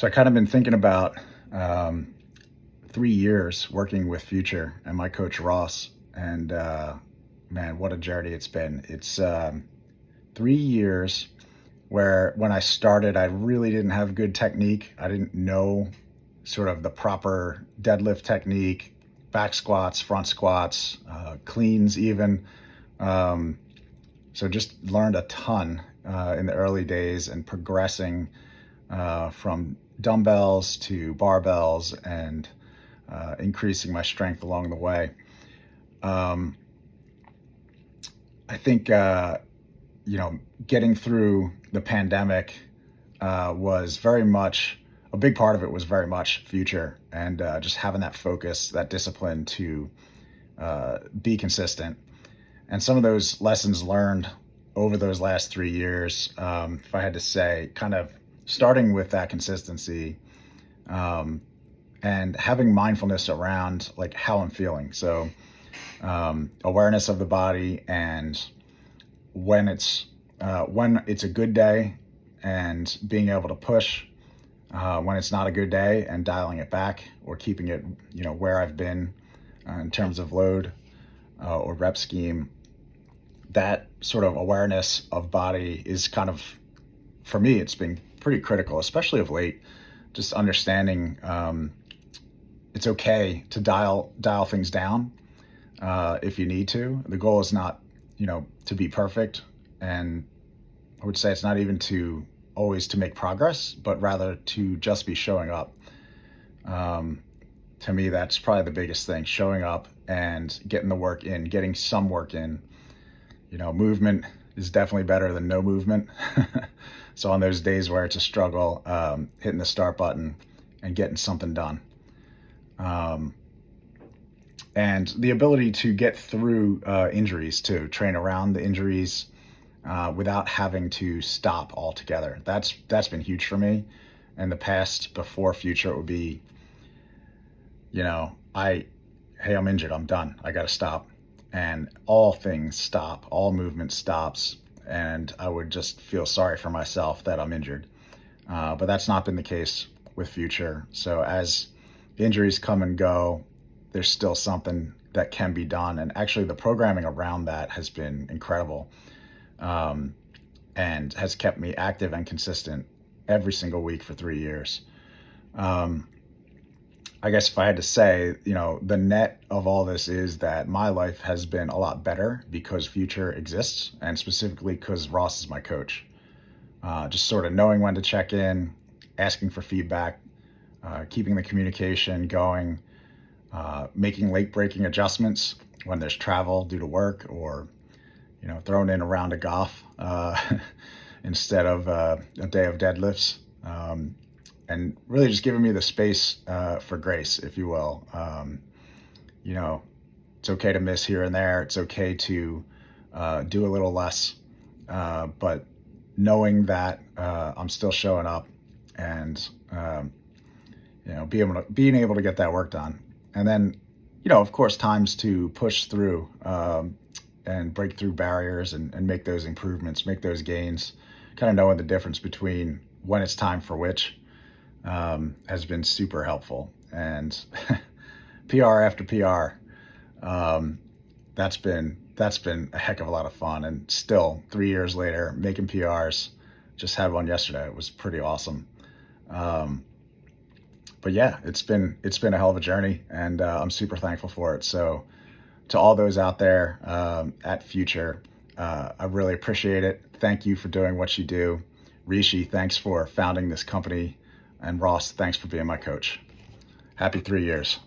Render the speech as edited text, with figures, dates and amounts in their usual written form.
So I kind of been thinking about 3 years working with Future and my coach Ross, and man, what a journey it's been. It's 3 years where when I started, I really didn't have good technique. I didn't know sort of the proper deadlift technique, back squats, front squats, cleans even. Um, so just learned a ton in the early days and progressing from dumbbells to barbells and increasing my strength along the way. Um, I think, getting through the pandemic was very much a big part of it was very much Future and just having that focus, that discipline to be consistent. And some of those lessons learned over those last 3 years, if I had to say, kind of starting with that consistency, um, and having mindfulness around like how I'm feeling. So awareness of the body and when it's a good day and being able to push when it's not a good day and dialing it back or keeping it where I've been in terms of load or rep scheme. That sort of awareness of body is kind of, for me, it's been pretty critical, especially of late. Just understanding it's okay to dial things down if you need to. The goal is not, to be perfect, and I would say it's not even to always to make progress, but rather to just be showing up. To me, that's probably the biggest thing: showing up and getting the work in, getting some work in. Movement is definitely better than no movement. So on those days where it's a struggle, hitting the start button and getting something done. Um, and the ability to get through injuries, to train around the injuries without having to stop altogether. That's been huge for me. In the past, before Future, it would be, hey, I'm injured, I'm done, I got to stop. And all things stop, all movement stops, and I would just feel sorry for myself that I'm injured. But that's not been the case with Future. So as injuries come and go, there's still something that can be done. And actually, the programming around that has been incredible, and has kept me active and consistent every single week for 3 years. I guess if I had to say, the net of all this is that my life has been a lot better because Future exists, and specifically because Ross is my coach. Just sort of knowing when to check in, asking for feedback, keeping the communication going, making late breaking adjustments when there's travel due to work, or throwing in a round of golf instead of a day of deadlifts. And really just giving me the space for grace, if you will. It's okay to miss here and there. It's okay to do a little less, but knowing that I'm still showing up and being able to get that work done. And then, of course, times to push through and break through barriers and make those improvements, make those gains. Kind of knowing the difference between when it's time for which. Has been super helpful, and PR after PR, that's been a heck of a lot of fun. And still, 3 years later, making PRs. Just had one yesterday. It was pretty awesome. But yeah, it's been a hell of a journey, and I'm super thankful for it. So to all those out there at Future, I really appreciate it. Thank you for doing what you do. Rishi, thanks for founding this company. And Ross, thanks for being my coach. Happy 3 years.